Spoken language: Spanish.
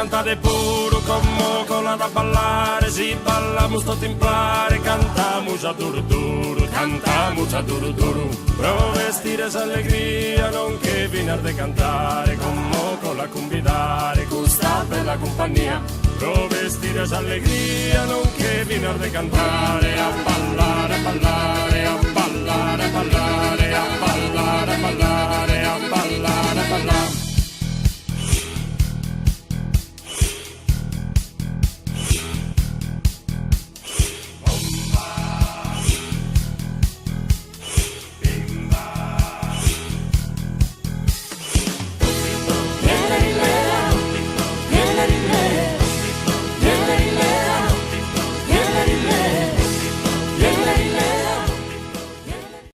cantare pure come con la da ballare, si balla musto timplare, cantamus a duro duro, cantamus a duro duro. Pro vestire s'allegria, non che vinar de cantare, come con la convidare, questa bella compagnia. Pro vestire s'allegria, non che vinar de cantare, a ballare, a ballare, a ballare.